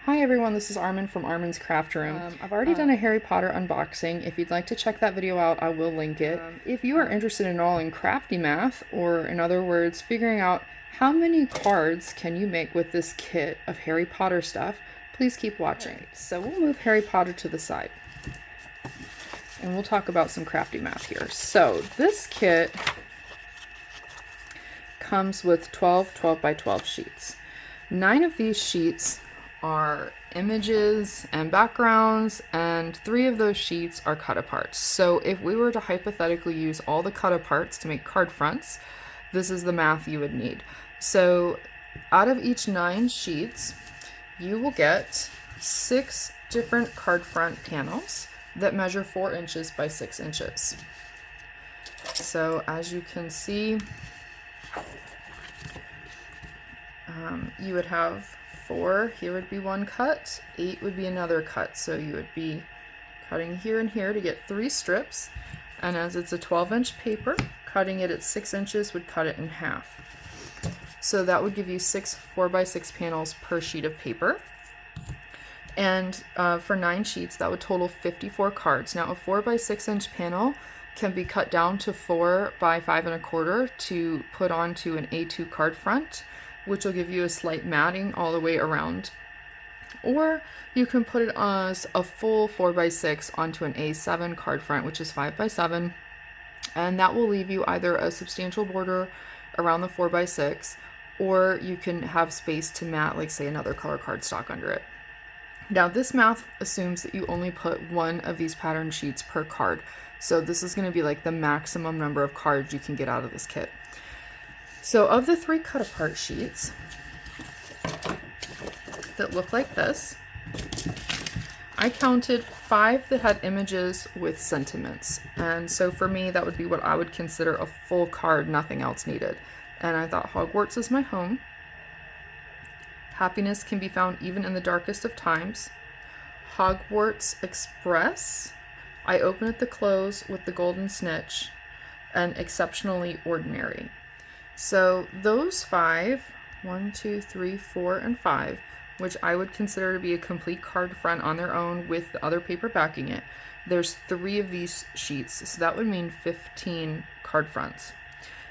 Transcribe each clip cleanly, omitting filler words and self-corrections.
Hi everyone, this is Armen from ArmensCraftRoom. I've already done a Harry Potter unboxing. If you'd like to check that video out, I will link it. If you are interested in all in crafty math, or in other words, figuring out how many cards can you make with this kit of Harry Potter stuff, please keep watching. Right, so we'll move Harry Potter to the side. And we'll talk about some crafty math here. So this kit comes with 12 by 12 sheets. 9 of these sheets are images and backgrounds, and 3 of those sheets are cut aparts. So if we were to hypothetically use all the cut aparts to make card fronts, this is the math you would need. So out of each 9 sheets, you will get 6 different card front panels that measure 4 inches by 6 inches. So as you can see, you would have 4, here would be 1 cut, 8 would be another cut. So you would be cutting here and here to get 3 strips, and as it's a 12-inch paper, cutting it at 6 inches would cut it in half. So that would give you 6 4x6 panels per sheet of paper. And for 9 sheets, that would total 54 cards. Now a 4x6 inch panel can be cut down to 4 by 5 1/4 to put onto an A2 card front, which will give you a slight matting all the way around. Or you can put it as a full 4x6 onto an A7 card front, which is 5x7, and that will leave you either a substantial border around the 4x6, or you can have space to mat, like say another color cardstock under it. Now this math assumes that you only put 1 of these pattern sheets per card. So this is going to be like the maximum number of cards you can get out of this kit. So of the 3 cut apart sheets that look like this, I counted 5 that had images with sentiments. And so for me, that would be what I would consider a full card, nothing else needed. And I thought Hogwarts is my home. Happiness can be found even in the darkest of times. Hogwarts Express. I open at the close with the golden snitch. And exceptionally ordinary. So those 5, 1, 2, 3, 4, and 5, which I would consider to be a complete card front on their own with the other paper backing it. There's 3 of these sheets, so that would mean 15 card fronts.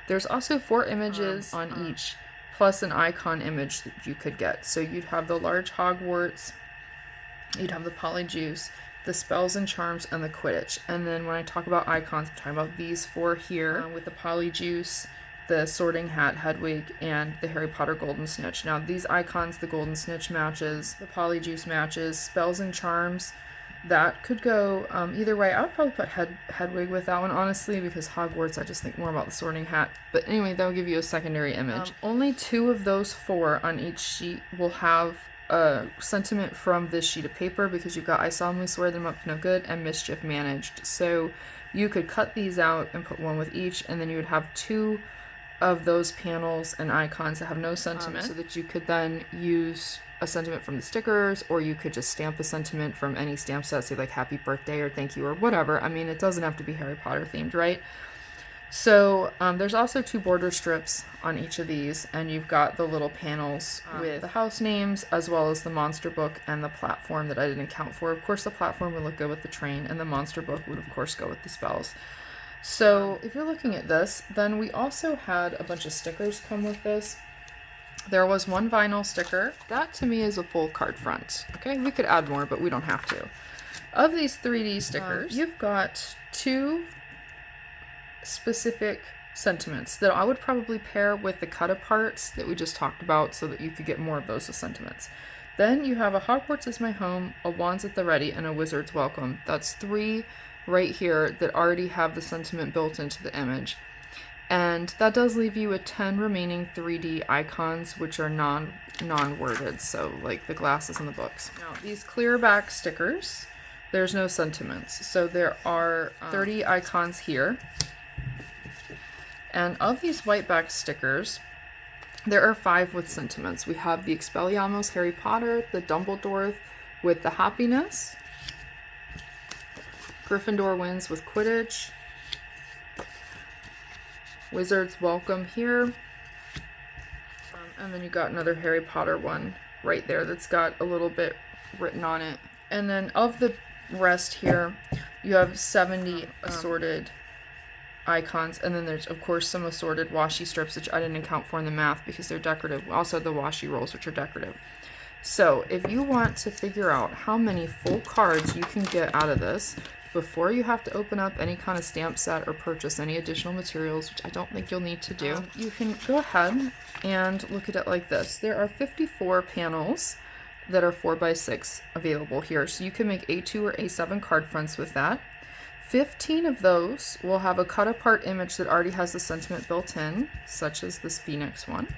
There's also 4 images on each, plus an icon image that you could get. So you'd have the large Hogwarts, you'd have the Polyjuice, the spells and charms, and the Quidditch. And then when I talk about icons, I'm talking about these 4 here with the Polyjuice, the Sorting Hat Hedwig, and the Harry Potter Golden Snitch. Now these icons, the Golden Snitch matches, the Polyjuice matches, spells and charms, that could go either way. I would probably put Hedwig with that one, honestly, because Hogwarts, I just think more about the Sorting Hat. But anyway, that will give you a secondary image. Only 2 of those 4 on each sheet will have a sentiment from this sheet of paper, because you've got I solemnly swear them up to no good and mischief managed. So you could cut these out and put 1 with each, and then you would have 2 of those panels and icons that have no sentiment, so that you could then use a sentiment from the stickers, or you could just stamp a sentiment from any stamp set, say like happy birthday or thank you or whatever. I mean, it doesn't have to be Harry Potter themed, right? So there's also 2 border strips on each of these, and you've got the little panels with the house names, as well as the monster book and the platform that I didn't account for. Of course, the platform would look good with the train, and the monster book would of course go with the spells. So if you're looking at this, then we also had a bunch of stickers come with this. There was 1 vinyl sticker. That to me is a full card front. Okay, we could add more, but we don't have to. Of these 3D stickers, you've got 2 specific sentiments that I would probably pair with the cut aparts that we just talked about, so that you could get more of those as sentiments. Then you have a Hogwarts is my home, a Wands at the ready, and a Wizard's welcome. That's 3 right here that already have the sentiment built into the image. And that does leave you with 10 remaining 3D icons, which are non-worded, so like the glasses and the books. Now these clear back stickers, there's no sentiments. So there are 30 icons here. And of these white back stickers, there are 5 with sentiments. We have the Expelliarmus Harry Potter, the Dumbledore with the happiness, Gryffindor wins with Quidditch, Wizard's welcome here, and then you got another Harry Potter one right there that's got a little bit written on it. And then of the rest here, you have 70 assorted icons, and then there's of course some assorted washi strips, which I didn't account for in the math because they're decorative. Also the washi rolls, which are decorative. So if you want to figure out how many full cards you can get out of this before you have to open up any kind of stamp set or purchase any additional materials, which I don't think you'll need to do, you can go ahead and look at it like this. There are 54 panels that are 4x6 available here, so you can make A2 or A7 card fronts with that. 15 of those will have a cut apart image that already has the sentiment built in, such as this Phoenix one.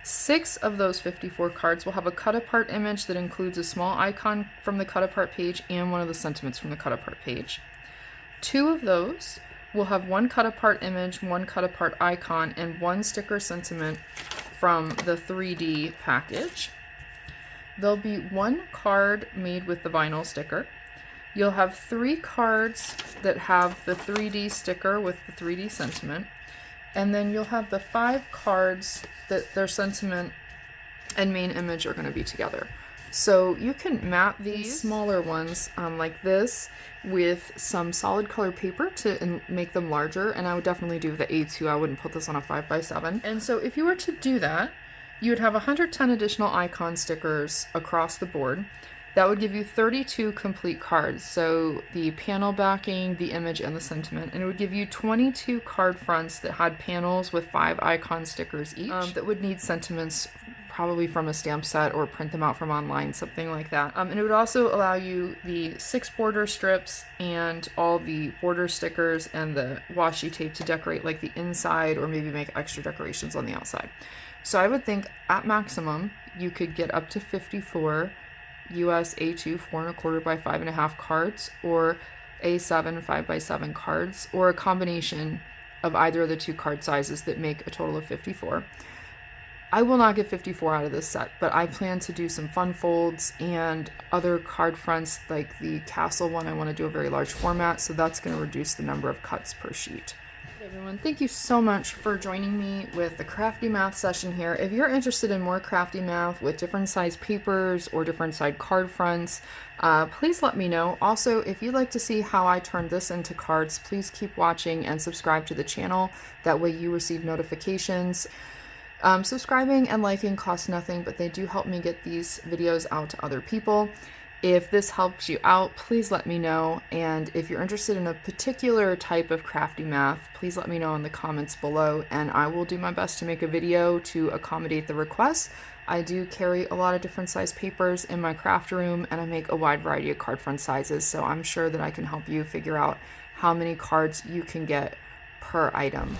6 of those 54 cards will have a cut apart image that includes a small icon from the cut apart page and one of the sentiments from the cut apart page. 2 of those will have one cut apart image, one cut apart icon, and one sticker sentiment from the 3D package. There'll be one card made with the vinyl sticker. You'll have 3 cards that have the 3D sticker with the 3D sentiment, and then you'll have the 5 cards that their sentiment and main image are going to be together. So you can map these smaller ones like this with some solid color paper to make them larger, and I would definitely do the A2. I wouldn't put this on a 5x7. And so if you were to do that, you would have 110 additional icon stickers across the board. That would give you 32 complete cards, so the panel backing, the image, and the sentiment. And it would give you 22 card fronts that had panels with 5 icon stickers each that would need sentiments probably from a stamp set or print them out from online, something like that. And it would also allow you the 6 border strips and all the border stickers and the washi tape to decorate like the inside or maybe make extra decorations on the outside. So I would think at maximum you could get up to 54 US A2 4¼ by 5½ cards, or A7 5x7 cards, or a combination of either of the 2 card sizes that make a total of 54. I will not get 54 out of this set, but I plan to do some fun folds and other card fronts, like the castle one. I want to do a very large format, so that's going to reduce the number of cuts per sheet. Everyone, thank you so much for joining me with the Crafty Math session here. If you're interested in more Crafty Math with different size papers or different side card fronts, please let me know. Also, if you'd like to see how I turn this into cards, please keep watching and subscribe to the channel. That way you receive notifications. Subscribing and liking cost nothing, but they do help me get these videos out to other people. If this helps you out, please let me know. And if you're interested in a particular type of Crafty Math, please let me know in the comments below, and I will do my best to make a video to accommodate the requests. I do carry a lot of different size papers in my craft room, and I make a wide variety of card front sizes, so I'm sure that I can help you figure out how many cards you can get per item.